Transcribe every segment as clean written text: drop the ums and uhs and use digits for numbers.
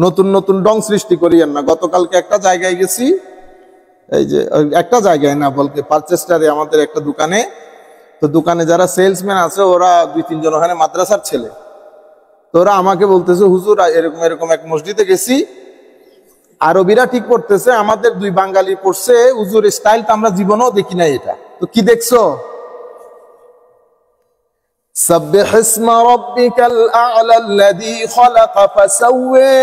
নতুন নতুন ডং সৃষ্টি করিয়েন না। গতকালকে একটা জায়গায় গেছি, এই যে একটা জায়গায় না বলতে পারচেস্টারে আমাদের একটা দোকানে, তো দোকানে যারা সেলসম্যান আছে ওরা 2-3 জন ওখানে মাদ্রাসার ছেলে, তো ওরা আমাকে বলতেছে হুজুর এরকম এরকম এক মসজিদে গেছি, আরবিরা ঠিক করতেছে, আমাদের 2 বাঙালি পড়ছে, হুজুর স্টাইলটা আমরা জীবনেও দেখি নাই। এটা তো কি দেখছো? সাব্বিহ ইসমা রাব্বিকাল আ'লা আল্লাযী খালাকা ফাসাওয়া,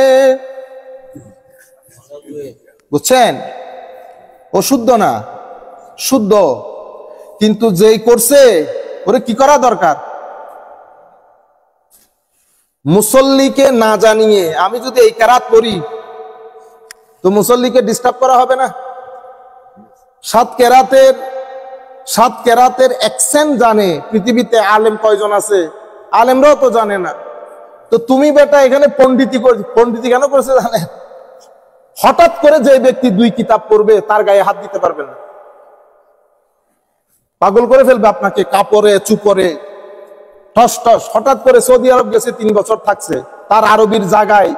বুঝছেন? ও শুদ্ধ না, শুদ্ধ, কিন্তু যেই করছে ওরে কি করা দরকার? মুসল্লিকে না জানিয়ে আমি যদি এই কেরাত করি তো মুসল্লিকে ডিস্টার্ব করা হবে না? 7 কেরাতের অ্যাকসেন্ট জানে পৃথিবীতে আলেম কয়জন আছে? আলেমরাও তো জানে না। তো তুমি বেটা এখানে পণ্ডিতি কেন করেছে জানে? হঠাৎ করে যে ব্যক্তি 2 কিতাব পড়বে তার গায়ে হাত দিতে পারবেন না, পাগল করে ফেলবে আপনাকে, কাপড়ে চুপড়ে টস টস। হঠাৎ করে সৌদি আরব গেছে, 3 বছর থাকছে, তার আরবির জায়গায়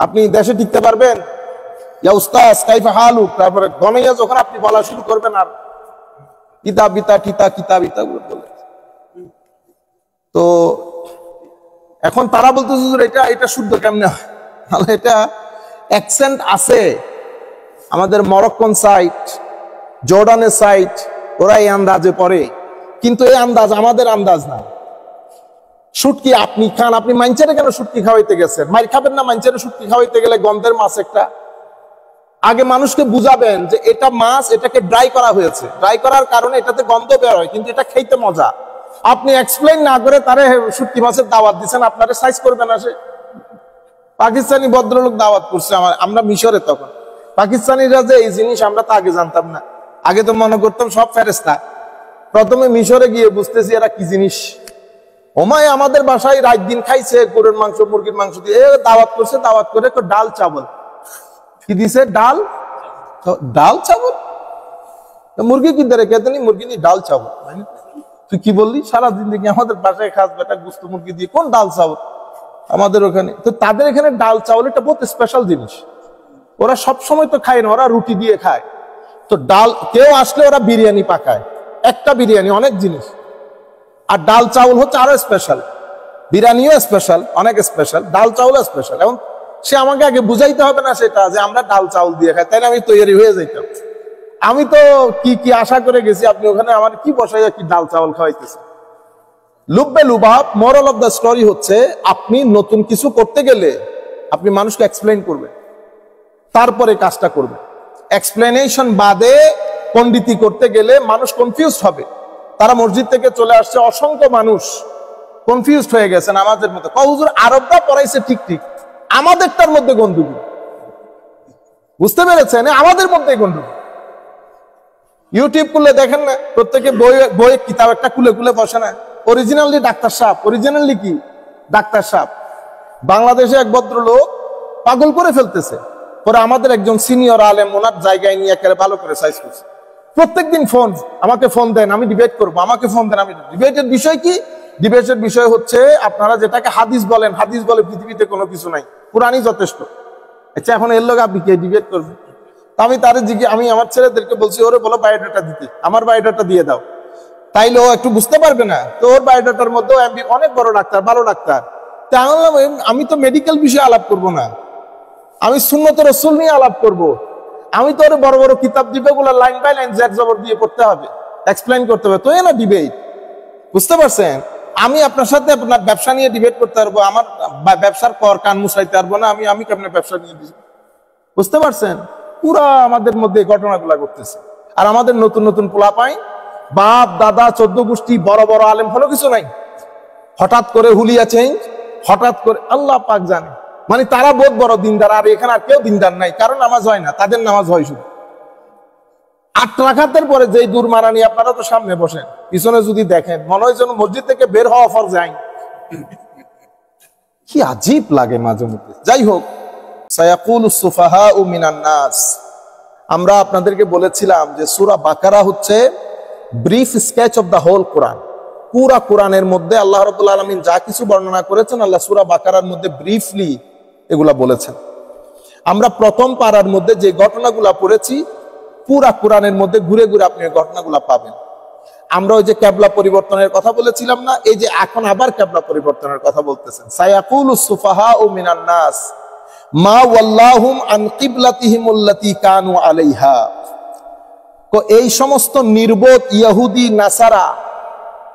আপনি দেশে টিকতে পারবেন? ইয়া উস্তাজ কাইফা হালুক, তারপরে গনাইয়া যখন আপনি বলা শুরু করবেন আর কিতাব বলে, তো এখন তারা বলতেছে এটা শুদ্ধ কেমনে হয়? এটা অ্যাকসেন্ট আছে। আমাদের মরক্কন সাইট, জর্ডানের সাইট, ওরা এই আন্দাজে পড়ে, কিন্তু এই আন্দাজ আমাদের আন্দাজ না। শুটকি আপনি খান, আপনি মাইনচারে কেন শুটকি খাওয়াইতে গেছেন? মাইর খাবেন না মাইনচারে শুটকি খাওয়াইতে গেলে? গন্ধের মাছ একটা। আগে মানুষকে বুঝাবেন যে এটা মাছ, এটাকে ড্রাই করা হয়েছে, ড্রাই করার কারণে এটাতে গন্ধ বের হয়, কিন্তু এটা খেতে মজা। আপনি এক্সপ্লেইন না করে তারে শুটকি মাছের দাওয়াত দিচ্ছেন, আপনারা সাইজ করবে না। সে পাকিস্তানি ভদ্রলোক দাওয়াত করছে আমরা মিশরে, তখন পাকিস্তানিরা যে এই জিনিস আমরা তো আগে জানতাম না, আগে তো মনে করতাম সব ফেরেশতা। প্রথমে মিশরে গিয়ে বুঝতেছি এরা কি জিনিস। ওমায় আমাদের বাসায় রাত দিন খাইছে গরুর মাংস, মুরগির মাংস দিয়ে দাওয়াত করছে, দাওয়াত করে ডাল চাবল কি দিছে, ডাল চাবল। মুরগি কি ধরে খেতে নি, মুরগি নি ডাল চাবল। তুই কি বললি? সারাদিন দেখি আমাদের বাসায় খাস বেটা গুস্ত মুরগি দিয়ে, কোন ডাল চাবল আমাদের ওখানে? তো তাদের এখানে ডাল চাউল এটা বহুত স্পেশাল জিনিস, ওরা সব সময় তো খায় না, ওরা রুটি দিয়ে খায়। তো ডাল, কেউ আসলে ওরা বিরিয়ানি পাকায়, একটা বিরিয়ানি অনেক জিনিস। আর ডাল চাউল হচ্ছে আরো স্পেশাল, বিরিয়ানিও স্পেশাল, অনেক স্পেশাল, ডাল চাউলও স্পেশাল। এবং সে আমাকে আগে বুঝাইতে হবে না সেটা যে আমরা ডাল চাউল দিয়ে খাই, তাই না? আমি তৈরি হয়ে যাইতাম। আমি তো কি আশা করে গেছি, আপনি ওখানে আমার কি বসাইয়া কি ডাল চাউল খাওয়াইতেছে। লুব্বে লুবাব, মোরাল অফ দ্য স্টোরি হচ্ছে, আপনি নতুন কিছু করতে গেলে আপনি মানুষকে এক্সপ্লেইন করবেন, তারপরে কাজটা করবেন। এক্সপ্লেনেশন বাদে পণ্ডিতি করতে গেলে মানুষ কনফিউজ হবে। তারা মসজিদ থেকে চলে আসছে, অসংখ্য মানুষ কনফিউজ হয়ে গেছে আমাদের মতো। হুজুর আরবরা পড়াইছে ঠিক, আমাদেরটার মধ্যে গন্ডগোল, বুঝতে পেরেছেন? আমাদের মধ্যে গন্ডগোল। ইউটিউব খুলে দেখেন না, প্রত্যেকে বই কিতাব একটা খুলে বসে না। অরিজিনালি ডাক্তার সাহেব, অরিজিনালি কি ডাক্তার সাহেব। বাংলাদেশে এক ভদ্রলোক পাগল করে ফেলতেছে, পরে আমাদের একজন সিনিয়র আলেম ওনার জায়গায় নিয়ে একেবারে ভালো করে সাইজ করছে। প্রত্যেকদিন আমাকে ফোন দেন, আমি ডিবেট করবো, আমাকে ফোন দেন। আমি ডিবেটের বিষয় কি? ডিবেটের বিষয় হচ্ছে আপনারা যেটাকে হাদিস বলেন, হাদিস বলে পৃথিবীতে কোনো কিছু নাই, কোরআনই যথেষ্ট। আচ্ছা, এখন এর লোক আপনি কে ডিবেট করবেন? আমি আমি আমার ছেলেদেরকে বলছি, ওরে বলো বায়োডাটা দিতে, আমার বায়োডাটা দিয়ে দাও, তাইলে ও একটু বুঝতে পারবে না। তো ওর বায়োডাটার মধ্যে অনেক বড় ডাক্তার, ভালো ডাক্তার। আমি তো মেডিকেল বিষয়ে আলাপ করব না, আমি সুন্নত রাসূল নিয়ে আলাপ করব। আমি তো ওর বড় বড় কিতাব দিবে, ওগুলো লাইন বাই লাইন জ্যাক জবর দিয়ে পড়তে হবে, এক্সপ্লেইন করতে হবে, তো এ না ডিবেট। বুঝতে পারছেন? আমি আপনার সাথে আপনার ব্যবসা নিয়ে ডিবেট করতে পারবো, আমার ব্যবসার কর কান মুছাইতে পারবো না, আমি কেমনে ব্যবসা নিয়ে দিই? বুঝতে পারছেন? পুরা আমাদের মধ্যে ঘটনাগুলা করতেছে। আর আমাদের নতুন নতুন পোলাপাই, বাপ দাদা 14 গোষ্ঠী বড় বড় আলেম, হলো কিছু নাই, হঠাৎ করে হুলিয়া চেঞ্জ, হঠাৎ করে আল্লাহ পাক জানে। মানে তারা বহুত বড় দিনদার, আর এখানে আর কেউ দিনদার নাই, কারণ নামাজ হয় না, তাদের নামাজ হয় শুধু 8 রাকাতের পরে। যেই দূর মারানি, আপনারা তো সামনে বসেন, পিছনে যদি দেখেন মনে হয় যেন মসজিদ থেকে বের হওয়া ফরজ আইন। কি আজীব লাগে মাঝে মধ্যে। যাই হোক, সায়াকুলুস সুফাহাউ মিনান নাস, আমরা আপনাদেরকে বলেছিলাম যে সূরা বাকারা হচ্ছে brief sketch of the whole Quran. পুরা কোরআনের মধ্যে আল্লাহ রাব্বুল আলামিন যা কিছু বর্ণনা করেছেন, আল্লাহ সূরা বাকারার মধ্যে ব্রিফলি এগুলা বলেছেন। আমরা প্রথম পারার মধ্যে যে ঘটনাগুলা পড়েছি পুরা কোরআনের মধ্যে ঘুরে ঘুরে আপনি ঘটনাগুলা পাবেন। আমরা ওই যে কেবলা পরিবর্তনের কথা বলেছিলাম না, এই যে এখন আবার কেবলা পরিবর্তনের কথা বলতেছেন। সায়াকুলুস সুফাহাউ মিনান নাস মা ওয়াল্লাহুম আন কিবলাতিহিম আল্লাতী কানু আলাইহা। তো এই সমস্ত নির্বোধ ইহুদি নাসারা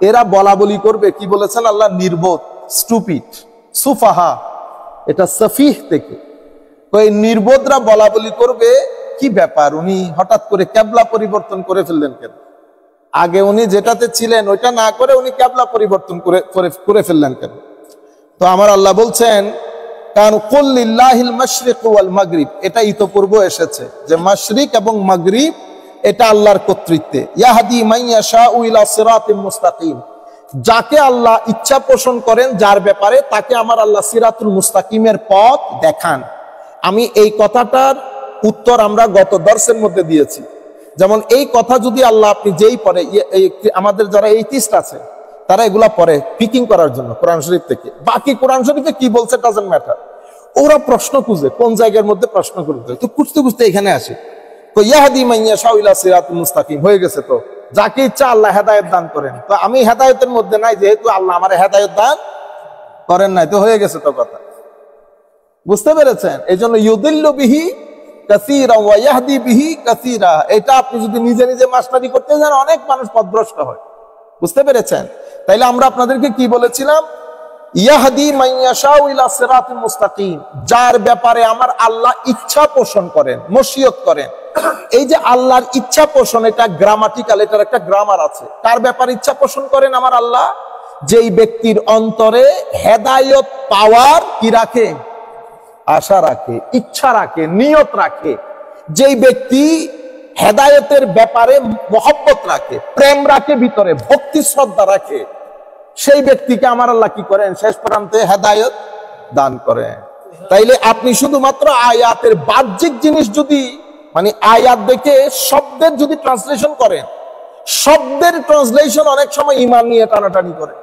এরা বলা বলি করবে, কি বলেছেন আল্লাহ? নির্বোধ, স্টুপিড, সুফাহা, এটা সফিহ থেকে। তো এই নির্বোধরা বলা বলি করবে, কি ব্যাপার উনি হঠাৎ করে কেবলা পরিবর্তন করে ফেললেন কেন? আগে উনি যেটাতে ছিলেন ওইটা না করে উনি কেবলা পরিবর্তন করে ফেললেন কেন? তো আমার আল্লাহ বলছেন, কারণ কুল লিল্লাহিল মাশরিক ওয়াল মাগরিব, এটা ইতপূর্ব এসেছে যে মাশরিক এবং মাগরিব এটা আল্লাহর কর্তৃত্বে। ইয়াহদি মান ইয়াশাউ ইলা সিরাতিম মুস্তাকিম, যাকে আল্লাহ ইচ্ছা পোষণ করেন যার ব্যাপারে তাকে আমার আল্লাহ সিরাতুল মুস্তাকিমের পথ দেখান। আমি এই কথাটার উত্তর আমরা গত দর্শের মধ্যে দিয়েছি। যেমন এই কথা যদি আল্লাহ আপনি যেই পড়ে, আমাদের যারা এইটিস্ট আছে তারা এগুলা পড়ে পিকিং করার জন্য কোরআন শরীফ থেকে, বাকি কোরআন শরীফে কি বলছে ডাজন্ট ম্যাটার, ওরা প্রশ্ন খুঁজে কোন জায়গার মধ্যে প্রশ্ন করতে হয়, তো খুঁজতে খুঁজতে এখানে আসে। তো ইয়াহদি মান ইয়াশাউ ইলা সিরাতুল মুস্তাকিম হয়ে গেছে, তো যাকে ইচ্ছা আল্লাহ হেদায়েত দান করেন। তো আমি হেদায়েতের মধ্যে নাই, যেহেতু আল্লাহ আমার হেদায়েত দান করেন নাই, তো হয়ে গেছে তো কথা। বুঝতে পেরেছেন? এই জন্য ইউদিল্লু বিহি কাসীরা ওয়া ইয়াহদি বিহি কাসীরা, এটা আপনি যদি নিজে নিজে মাস্টারি করতে যান অনেক মানুষ পথভ্রষ্ট হয়। বুঝতে পেরেছেন? তাইলে আমরা আপনাদেরকে কি বলেছিলাম? ইয়াহদি মান ইয়াশাউ ইলা সিরাতিল মুস্তাকিম, যার ব্যাপারে আমার আল্লাহ ইচ্ছা পোষণ করেন, মশিয়ত করেন। এই যে আল্লাহর ইচ্ছা পোষণ, এটা গ্রামাটিক্যাল, এটার একটা গ্রামার আছে। কার ব্যাপারে ইচ্ছা পোষণ করেন আমার আল্লাহ? যেই ব্যক্তির অন্তরে হেদায়েত পাওয়ার কি রাখে, আশা রাখে, ইচ্ছা রাখে, নিয়ত রাখে। যেই ব্যক্তি হেদায়েতের ব্যাপারে মহব্বত রাখে, প্রেম রাখে, ভিতরে ভক্তি শ্রদ্ধা রাখে, সেই ব্যক্তিকে আমার আল্লাহ কি করেন? শেষ প্রান্তে হেদায়েত দান করেন। তাইলে আপনি শুধুমাত্র আয়াতের বাহ্যিক জিনিস যদি, মানে আয়াত দেখে শব্দের যদি ট্রান্সলেশন করেন, শব্দের ট্রান্সলেশন অনেক সময় ঈমান নিয়ে টানাটানি করে।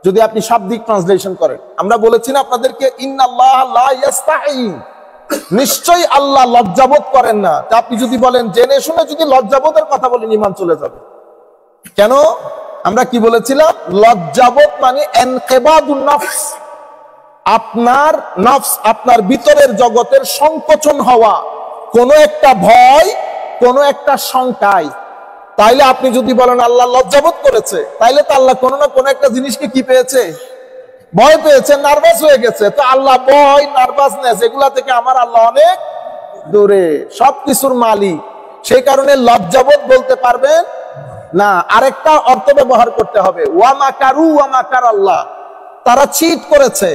যদি আপনি শাব্দিক ট্রান্সলেশন করেন, আমরা বলেছি না আপনাদেরকে, ইন্নাল্লাহ লা ইস্তাহি, নিশ্চয়ই আল্লাহ লজ্জাবোধ করেন না। তা আপনি যদি বলেন জেনে শুনে যদি লজ্জাবোধের কথা বলেন, ঈমান চলে যাবে। কেন? আমরা কি বলেছিলাম? লজ্জাবোধ মানে ইনকিবাদুন নফস, আপনার নফস, আপনার ভিতরের জগতের সংকোচন হওয়া, কোন একটা ভয়, কোন একটা শঙ্কায়। তাইলে আপনি যদি বলেন আল্লাহ লজ্জাবোধ করেছে, তাইলে তো আল্লাহ কোনো না কোনো একটা জিনিসকে কি পেয়েছে? ভয় পেয়েছে, নার্ভাস হয়ে গেছে। তো আল্লাহ ভয়, নার্ভাসনেস এগুলা থেকে আমার আল্লাহ অনেক দূরে, সবকিছুর মালিক। সেই কারণে লজ্জাবোধ বলতে পারবেন না, আরেকটা অর্থ ব্যবহার করতে হবে, ওয়া মাকারু ওয়া মাকার আল্লাহ, তারা চিট করেছে।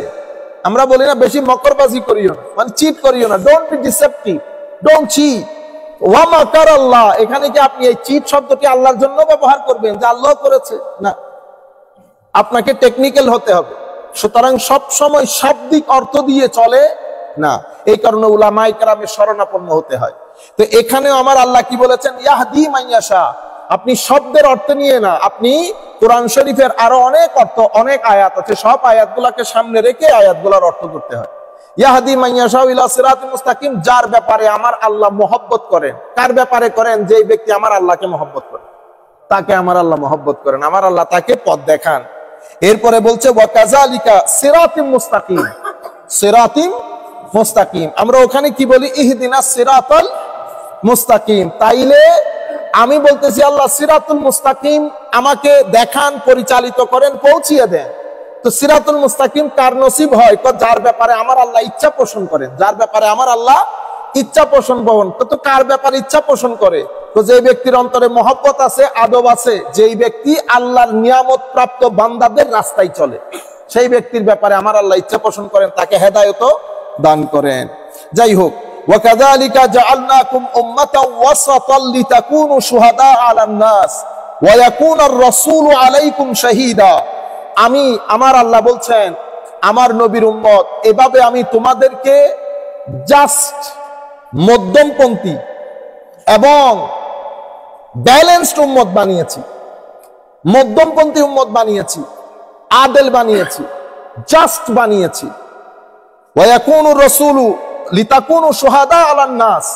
আমরা বলি না বেশি মকরবাজি করিও না, মানে চিট করিও না, don't be deceptive, don't cheat. ওয়া মাকার আল্লাহ, এখানে কি আপনি এই চিট শব্দটি আল্লাহর জন্য ব্যবহার করবেন যে আল্লাহ করেছে? না, আপনাকে টেকনিক্যাল হতে হবে। সুতরাং সব সময় শাব্দিক অর্থ দিয়ে চলে না, এই কারণে উলামায়ে কেরামের শরণাপন্ন হতে হয়। তো এখানেও আমার আল্লাহ কি বলেছেন? ইয়াহদি মান ইয়াশা, আপনি শব্দের অর্থ নিয়ে না, আপনি কোরআন শরীফের আরো অনেক অর্থ, অনেক আয়াত আছে, সব আয়াতগুলোকে সামনে রেখে আয়াতগুলোর অর্থ করতে হয়। ইয়াহদি মান ইয়াশাউ ইলা সিরাতিল মুস্তাকিম, যার ব্যাপারে আমার আল্লাহ মহব্বত করেন। কার ব্যাপারে করেন? যেই ব্যক্তি আমার আল্লাহকে মহব্বত করে, তাকে আমার আল্লাহ মহব্বত করেন, আমার আল্লাহ তাকে পথ দেখান। এরপরে বলছে ওয়া কাযালিকা সিরাতিম মুস্তাকিম, সিরাতিম মুস্তাকিম। আমরা ওখানে কি বলি? ইহদিনাস সিরাতাল মুস্তাকিম। তাইলে আমি বলতেছি আল্লাহ সিরাতুল মুস্তাকিম আমাকে দেখান, পরিচালিত করেন, পৌঁছিয়ে দেন। তো সিরাতুল মুস্তাকিম কার নসিব হয়? যার ব্যাপারে আমার আল্লাহ ইচ্ছা পোষণ করেন, যার ব্যাপারে আমার আল্লাহ ইচ্ছা পোষণ বহন। তো কার ব্যাপারে ইচ্ছা পোষণ করে? তো যে ব্যক্তির অন্তরে মহব্বত আছে, আদব আছে, যেই ব্যক্তি আল্লাহর নিয়ামত প্রাপ্ত বান্দাদের রাস্তায় চলে, সেই ব্যক্তির ব্যাপারে আমার আল্লাহ ইচ্ছা পোষণ করেন, তাকে হেদায়েত দান করেন। যাই হোক, وَكَذَلِكَ جَعَلْنَاكُمْ أُمَّةً وَسَطًا لِتَكُونُوا شُهَدَاءَ عَلَى النَّاسِ وَيَكُونَ الرَّسُولُ عَلَيْكُمْ شَهِيدًا। আমি আমার আল্লাহ বলছেন, আমার নবীর উম্মত, এভাবে আমি তোমাদেরকে জাস্ট মধ্যমপন্থী এবং ব্যালেন্সড উম্মত বানিয়েছি, মধ্যমপন্থী উম্মত বানিয়েছি, আদেল বানিয়েছি, জাস্ট বানিয়েছি। ওয়ায়াকুনুর রাসূলু, লিতাকুনু শুহাদা আলান নাস,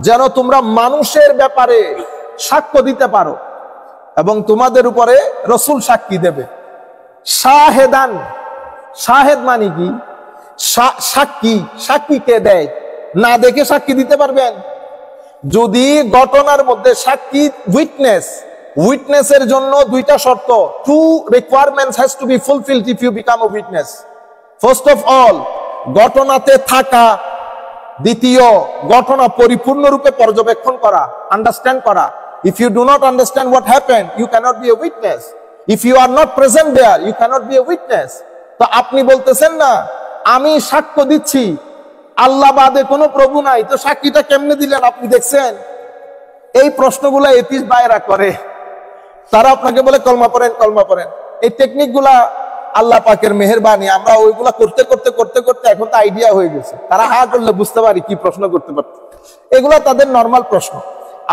যেন তোমরা মানুষের ব্যাপারে সাক্ষ্য দিতে পারো এবং তোমাদের উপরে রসুল সাক্ষী দেবে। শাহেদান, শাহেদ মানে কি? সাক্ষী। সাক্ষী কে দেয়? না দেখে সাক্ষী দিতে পারবেন? যদি ঘটনার মধ্যে সাক্ষী উইটনেস, উইটনেসের জন্য দুইটা শর্ত, two requirements has to be fulfilled if you become a witness. First of all, ঘটনাতে থাকা। দ্বিতীয়, ঘটনা পরিপূর্ণরূপে পর্যবেক্ষণ করা, আন্ডারস্ট্যান্ড করা। If you do not understand what happened, you cannot be a witness. If you are not present there, you cannot be a witness. তো আপনি বলতেছেন না আমি সাক্ষ্য দিচ্ছি আল্লাহ বাদে কোনো প্রভু নাই, তো সাক্ষীটা কেমনে দিলেন? আপনি দেখছেন? এই প্রশ্নগুলো এথিস্ট ভাইরা করে। তারা আপনাকে বলে কলমা পড়েন, কলমা পড়েন। এই টেকনিক গুলা আল্লাহ পাকের মেহেরবানি, আমরা ওইগুলা করতে করতে করতে করতে এখন তো আইডিয়া হয়ে গেছে। তারা হা করলে বুঝতে পারি কি প্রশ্ন করতে পারত। এগুলা তাদের নর্মাল প্রশ্ন।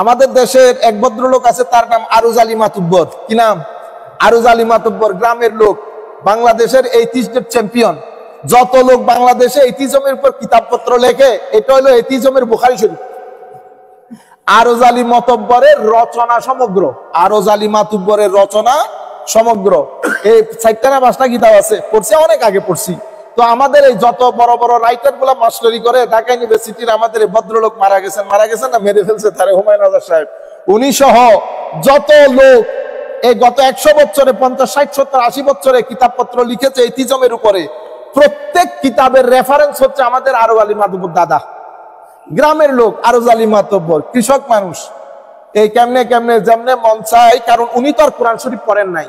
আমাদের দেশের এক ভদ্রলোক আছে, তার নাম আরুজ আলী মাতুব্বর। কি নাম? আরুজ আলী মাতুব্বর। গ্রামের লোক, বাংলাদেশের এথিস্টের চ্যাম্পিয়ন। যত লোক বাংলাদেশে এথিজমের উপর কিতাবপত্র লেখে, এটা হলো এথিজমের বুখারী শরীফ। আরুজ আলী মাতুব্বরের রচনা সমগ্র, আরুজ আলী মাতুব্বরের রচনা সমগ্র। এই 4টা না 5টা কিতাব আছে, পড়ছে, অনেক আগে পড়ছি। তো আমাদের এই যত বড় বড় রাইটার গুলা মাস্টারি করে ঢাকা ইউনিভার্সিটির, আমাদের এই ভদ্রলোক মারা গেছেন না, মেরে ফেলছে তারে হুমায়ুন আজাদ সাহেব, উনি সহ যত লোক এই গত 100 বছরে, 50, 60, 70, 80 বছরে কিতাবপত্র লিখেছে ইতিজমের উপরে, প্রত্যেক কিতাবের রেফারেন্স হচ্ছে আমাদের আরুজ আলী মাতুব্বর দাদা। গ্রামের লোক, আরুজ আলী মাতুব্বর, কৃষক মানুষ। এই কেমনে কেমনে যেমনে মন চায়, কারণ উনি তো আর কোরআন শরীফ পড়েন নাই,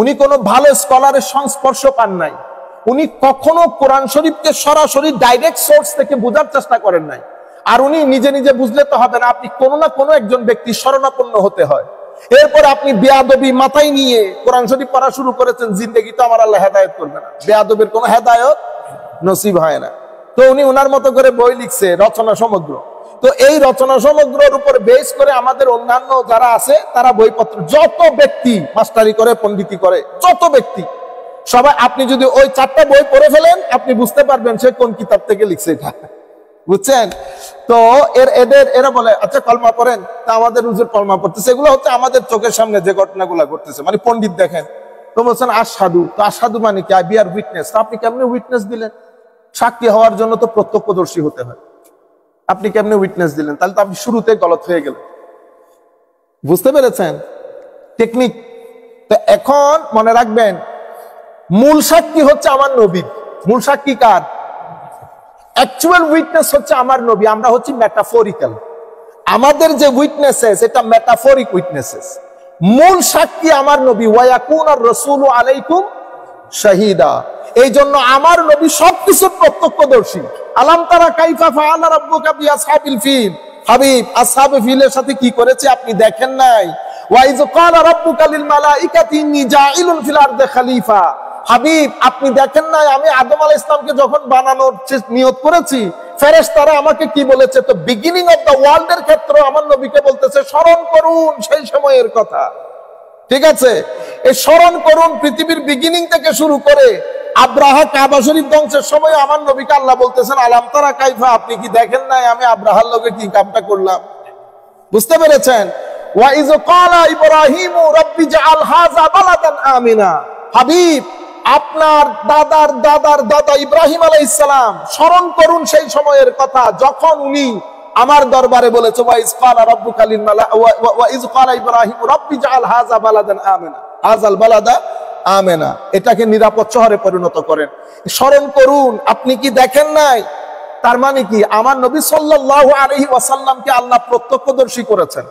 উনি কোনো ভালো স্কলারের সংস্পর্শ পান নাই, উনি কখনো কোরআন শরীফকে সরাসরি ডাইরেক্ট সোর্স থেকে বোঝার চেষ্টা করেন নাই। আর উনি নিজে নিজে বুঝলে তো হবে না, আপনি কোনো না কোনো একজন ব্যক্তি শরণাপন্ন হতে হয়। এরপর আপনি বেয়াদবি মাথায় নিয়ে কোরআন শরীফ পড়া শুরু করেছেন, জিন্দেগি তো আমার আল্লাহ হেদায়েত করবে না, বেয়াদবের কোনো হেদায়েত নসিব হয় না। তো উনি ওনার মতো করে বই লিখছে, রচনা সমগ্র। তো এই রচনা সমগ্রের উপর বেস করে আমাদের অন্যান্য যারা আছে তারা বইপত্র, যত ব্যক্তি মাস্টারি করে, পণ্ডিতি করে, যত ব্যক্তি সবাই, আপনি যদি ওই 4টা বই পড়ে ফেলেন, আপনি বুঝতে পারবেন সে কোন কিতাব থেকে লিখছে এটা, বুঝছেন? তো এরা বলে আচ্ছা কলমা পড়েন, তা আমাদের হুজুর কলমা পড়তেছে। এগুলো হচ্ছে আমাদের চোখের সামনে যে ঘটনাগুলো ঘটতেছে, মানে পণ্ডিত দেখেন তো বলছেন আশহাদু, তো আশহাদু মানে কি? I bear witness. আপনি কেমনে উইটনেস দিলেন? সাক্ষী হওয়ার জন্য তো প্রত্যক্ষদর্শী হতে হয়, আপনি কেমনে উইটনেস দিলেন? তাহলে তো আপনি শুরুতে গলত হয়ে গেলেন। বুঝতে পেরেছেন টেকনিক? তো এখন মনে রাখবেন, মূল সাক্ষী হচ্ছে আমার নবী। মূল সাক্ষী কার? অ্যাকচুয়াল উইটনেস হচ্ছে আমার নবী, আমরা হচ্ছে মেটাফরিক্যাল। আমাদের যে উইটনেসেস, এটা মেটাফরিক উইটনেসেস। মূল সাক্ষী আমার নবী। ওয়ায়াকুনার রাসূলু আলাইকুম শাহিদা। এই জন্য আমার নবী সবকিছুর প্রত্যক্ষদর্শী। আলাম তারা কাইফা ফাআলা রাব্বুকা বিআসহাবিল ফিল। হাবিব, আসহাবে ফিলের সাথে কি করেছে আপনি দেখেন নাই? ওয়াইজ ক্বালা রাব্বুকা লিল মালাইকাতি ইন্নী জাইলুন ফিল আরদি খলিফা। হাবিব, আপনি দেখেন নাই আমি আদম আলাইহিস সালামকে যখন বানানোর নিয়ত করেছি, ফেরেশতারা আমাকে কি বলেছে? তো বিগিনিং অফ দ্য ওয়ার্ল্ড এর ক্ষেত্রে আমার নবীকে বলতেছে স্মরণ করুন সেই সময়ের কথা। ঠিক আছে, এই স্মরণ করুন পৃথিবীর বিগিনিং থেকে শুরু করে আব্রাহা কাবা শরীফ ধ্বংসের সময় আমার নবীকে আল্লাহ বলতেছেন আলাম তারা কাইফা, আপনি কি দেখেন নাই আমি আব্রাহার লগে কি কামটা করলাম? বুঝতে পেরেছেন? ওয়াইজ ক্বালা ইব্রাহিমু রাব্বি জাআল হাযা বালাদান আমিনা। হাবিব, আপনার দাদার দাদার দাদা ইব্রাহিম আলাইহিস সালাম, স্মরণ করুন সেই সময়ের কথা যখন উনি আমার দরবারে বলেছে ওয়াইজ ক্বালা রাব্বুকা লিল মালা ওয়াইজ ক্বালা ইব্রাহিম রাব্বি জাআল হাযা বালাদান আমিনা, হাযাল বালাদা আমেনা, এটাকে নিরাপদ শহরে পরিণত করেন। স্মরণ করুন, আপনি কি দেখেন নাই? তার মানে কি আমার নবী সাল্লাল্লাহু আলাইহি ওয়াসাল্লামকে আল্লাহ প্রত্যক্ষদর্শী করেছেন।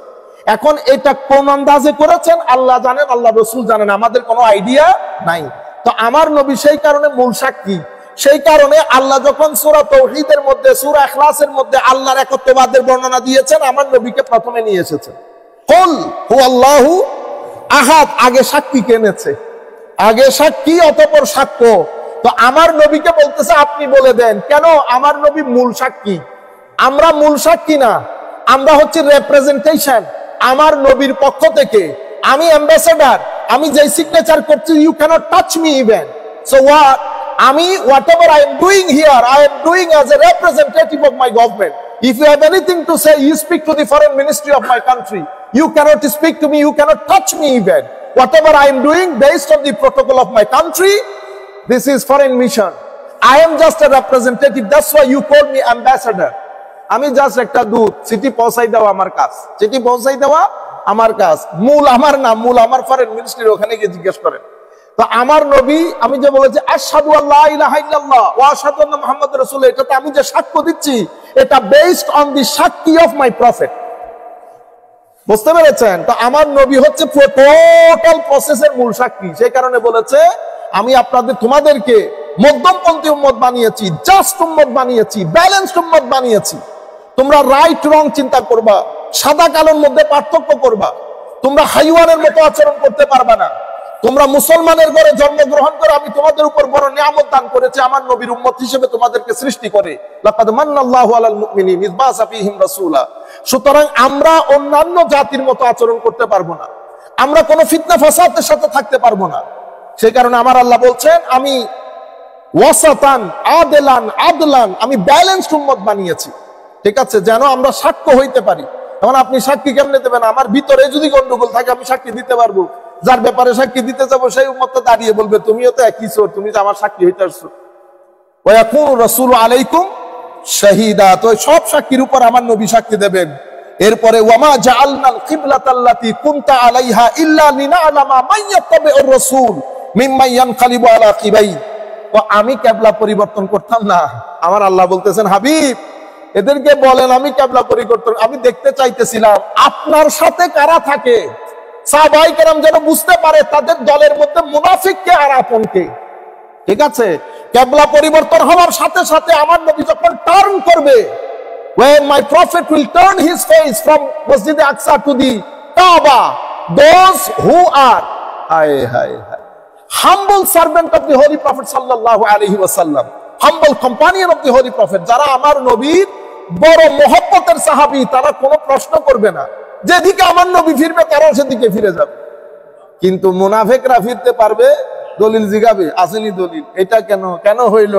এখন এটা কোন আন্দাজে করেছেন আল্লাহ জানেন, আল্লাহ রাসূল জানেন, আমাদের কোনো আইডিয়া নাই। তো আমার নবী সেই কারণে মূল সাক্ষী। সেই কারণে আল্লাহ যখন সূরা তাওহীদের মধ্যে, সূরা ইখলাসের মধ্যে আল্লাহর একত্ববাদের বর্ণনা দিয়েছেন, আমার নবীকে প্রথমে নিয়ে এসেছেন। কুল হুয়াল্লাহু আহাদ, আগে সাক্ষী কেনেছে, আগে সাক্ষী অতঃপর সাক্ষ্য। তো আমার নবীকে বলতেছে আপনি বলে দেন, কেন? আমার নবী মূল সাক্ষী, আমরা মূল সাক্ষী না, আমরা হচ্ছে রিপ্রেজেন্টেশন। আমার নবীর পক্ষ থেকে আমি অ্যাম্বাসেডর, আমি যে সিগনেচার করছি, you can't touch me even. So what? আমি whatever I am doing here, I am doing as a representative of my government. If you have anything to say, you speak to the foreign ministry of my country. You cannot speak to me, you cannot touch me even. Whatever I am doing based on the protocol of my country, this is foreign mission. I am just a representative, that's why you call me ambassador. আমি just একটা দূত, চিঠি পৌঁছাই দেওয়া আমার কাজ, চিঠি পৌঁছাই দেওয়া আমার কাজ। মূল আমার না, মূল আমার ফরেন মিনিস্ট্রির ওখানে গিয়ে জিজ্ঞেস করেন। তো আমার নবী, আমি যে বলেছি আশহাদু আল্লা ইলাহা ইল্লাল্লাহ ওয়া আশহাদু আন্না মুহাম্মাদুর রাসূলুল্লাহ, এটাতে আমি যে সাক্ষ্য দিচ্ছি এটা বেসড অন দি সাক্ষী অফ মাই প্রফেট। বুঝতে পেরেছেন? তো আমার নবী হচ্ছে টোটাল প্রসেসের মূল সাক্ষী। সেই কারণে বলেছে আমি তোমাদেরকে মধ্যমপন্থী উম্মত বানিয়েছি, জাস্ট উম্মত বানিয়েছি, ব্যালেন্সড উম্মত বানিয়েছি। তোমরা রাইট রং চিন্তা করবা, সাদা কালোর মধ্যে পার্থক্য করবা, তোমরা হাইওয়ানের মতো আচরণ করতে পারবা না। তোমরা মুসলমানের ঘরে জন্মগ্রহণ করে আমি তোমাদের উপর বড় নিয়ামত দান করেছি আমার নবীর উম্মত হিসেবে তোমাদেরকে সৃষ্টি করে। লাকাদ মান্নাল্লাহু আলাল মুমিনিন ইয বা'সা ফীহিম রাসূলা। সুতরাং আমরা অন্যান্য জাতির মতো আচরণ করতে পারবো না, আমরা কোনো ফিতনা ফাসাদের সাথে থাকতে পারবো না। সেই কারণে আমার আল্লাহ বলছেন আমি ওয়াসাতান আদলান আদলান, আমি ব্যালেন্সড উম্মত বানিয়েছি। ঠিক আছে, যেন আমরা সাক্ষ্য হইতে পারি। এখন আপনি সাক্ষী কেমনে দেবেন? আমার ভিতরে যদি গন্ডগোল থাকে আমি সাক্ষী দিতে পারবো, যার ব্যাপারে সাক্ষী দিতে যাবো সেই উম্মতটা দাঁড়িয়ে বলবে তুমিও তো একই চোর, তুমি তো আমার সাক্ষী হইতে আসছো। ওয়া ইয়াকুনু রাসূলু আলাইকুম শাহীদা, তো সব সাক্ষীর উপর আমার নবী সাক্ষী দেবেন। এরপরে ওয়ামা জাআলনাল কিবলাতাল্লাতী কুনতা আলাইহা ইল্লা লিনা'লামা মান ইয়াত্তাবিউর রাসূল মিম্মান ইয়ানকালিবু আলা আকিবাই। তো আমি কিবলা পরিবর্তন করতাম না। আমার আল্লাহ বলতেছেন হাবিব এদেরকে বলেন আমি কিবলা পরিবর্তন, আমি দেখতে চাইতেছিলাম আপনার সাথে কারা থাকে, সাহাবায়ে কেরাম যেন বুঝতে পারে তাদের দলের মধ্যে মুনাফিক কে আর আপন কে। ঠিক আছে, কিবলা পরিবর্তন হওয়ার সাথে সাথে আমার নবী যখন টার্ন করবে, when my prophet will turn his face from Masjid Aqsa to the Kaaba, those who are humble servant of the Holy Prophet sallallahu alaihi wasallam, humble companion of the Holy Prophet, যারা আমার নবীর বড় মহব্বতের সাহাবী, তারা কোনো প্রশ্ন করবে না, যেদিকে আমার নবী ফিরবে তারাও সেদিকে ফিরে যাবে। কিন্তু মুনাফিকরা ফিরতে পারবে, দলিল জিগাবে আসেনি দলিল, এটা কেন কেন হইল?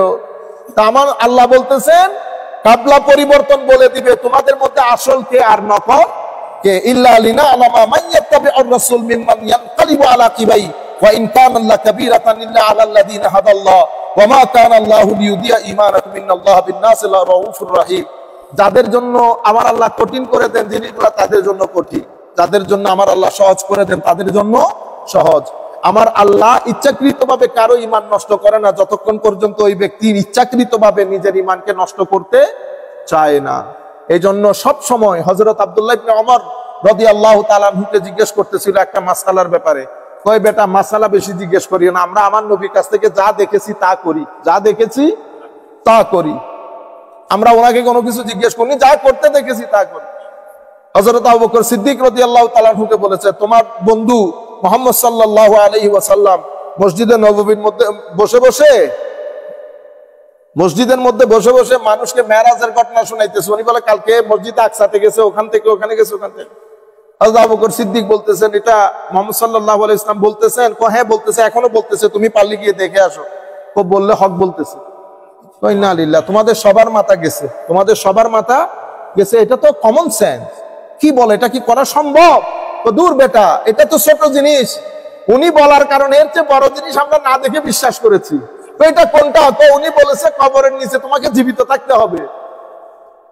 তা আমার আল্লাহ বলতেছেন কিবলা পরিবর্তন বলে দিবে তোমাদের মধ্যে আসল কে আর নকল কে। ইল্লা লিনা'লামা মান ইয়াত্তাবিউর রাসূল মিম্মান ইয়ানকালিবু আলা আকিবাই ওয়া ইন কানা লাকাবীরাতান ইল্লা আলাল্লাযীনা হাদাল্লাহ ওয়া মা কানা আল্লাহু লিয়ুদিয়া ঈমানাকুম ইন্নাল্লাহা বিন-নাসি লারাউফুর রাহিম। যাদের জন্য আমার আল্লাহ কঠিন করে দেন জিনিসগুলো তাদের জন্য কঠিন, যাদের জন্য আমার আল্লাহ সহজ করে দেন তাদের জন্য সহজ। আমার আল্লাহ ইচ্ছাকৃতভাবে কারো ঈমান নষ্ট করে না যতক্ষণ পর্যন্ত ওই ব্যক্তি ইচ্ছাকৃতভাবে নিজের ঈমানকে নষ্ট করতে চায় না। এই জন্য সব সময় হযরত আব্দুল্লাহ ইবনে ওমর রাদিয়াল্লাহু তাআলা আনহুকে জিজ্ঞেস করতেছিল একটা মাসআলার ব্যাপারে, কয় বেটা মাসআলা বেশি জিজ্ঞেস করিও না, আমরা আমার নবীর কাছ থেকে যা দেখেছি তা করি, যা দেখেছি তা করি। আমরা ওনাকে কোনো কিছু জিজ্ঞেস করিনি, যা করতে দেখেছি তা করি। হযরত আবু বকর সিদ্দিক রাদিয়াল্লাহু তাআলা আনহুকে বলেছে তোমার বন্ধু মুহাম্মদ সাল্লাল্লাহু আলাইহি ওয়াসাল্লাম মসজিদে নববীর মধ্যে বসে বসে মানুষকে মেরাজের ঘটনা শোনাইতেছে। উনি বলে কালকে মসজিদে আকসাতে গেছে, ওখান থেকে ওখানে গেছে, ওখান থেকে। হযরত আবু বকর সিদ্দিক বলতেছেন এটা মুহাম্মদ সাল্লাল্লাহু আলাইহি ওয়াসাল্লাম বলতেছেন? হ্যাঁ বলতেছে, এখনো বলতেছে, তুমি পারলে গিয়ে দেখে আসো। ও বললে হক বলতেছে। ইন্না লিল্লাহ, তোমাদের সবার মাথা গেছে, তোমাদের সবার মাথা গেছে, এটা তো কমন সেন্স। কি বলে, এটা কি করা সম্ভব? তো দূর বেটা, এটা তো ছোট জিনিস। উনি বলার কারণে এর চেয়ে বড় জিনিস আমরা না দেখে বিশ্বাস করেছি। তো এটা কোনটা? তো উনি বলেছে কবরের নিচে তোমাকে জীবিত থাকতে হবে।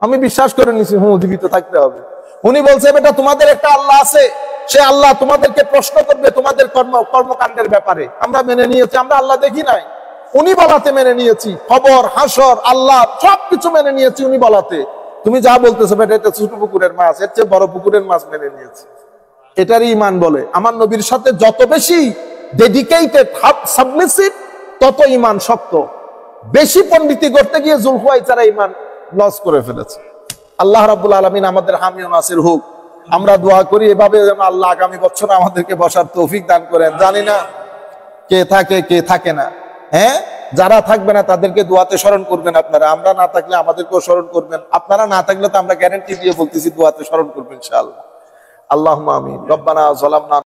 আমি বিশ্বাস করে নিছি জীবিত থাকতে হবে। উনি বলছে বেটা তোমাদের একটা আল্লাহ আছে, সে আল্লাহ তোমাদেরকে প্রশ্ন করবে তোমাদের কর্মকাণ্ডের ব্যাপারে। আমরা মেনে নিয়েছি, আমরা আল্লাহ দেখি নাই, উনি বলাতে মেনে নিয়েছি। খবর, হাসর, আল্লাহ সবকিছু মেনে নিয়েছি উনি বলাতে। তুমি যা বলতেছো বেটা এটা ছোট পুকুরের মাছ, এর চেয়ে বড় পুকুরের মাছ মেনে নিয়েছি। এটারই ঈমান বলে। আমার নবীর সাথে যত বেশি ডেডিকেটেড সাবমিসিভ তত ঈমান শক্ত। বেশি পণ্ডিতি করতে গিয়ে যুলহুয়াইসারা ঈমান লস করে ফেলেছে। আল্লাহ রাব্বুল আলামিন আমাদের হামি ও নাসির হোক। আমরা দোয়া করি এভাবে যেন আল্লাহ আগামী বছর আমাদেরকে বসার তৌফিক দান করেন। জানি না কে থাকে কে থাকে না, হ্যাঁ, যারা থাকবে না তাদেরকে দোয়াতে স্মরণ করবেন আপনারা, আমরা না থাকলে আমাদেরকেও স্মরণ করবেন, আপনারা না থাকলে তো আমরা গ্যারান্টি দিয়ে বলতেছি দোয়াতে স্মরণ করবেন ইনশাআল্লাহ। আল্লাহুম্মা আমিন। রব্বানা যালামনা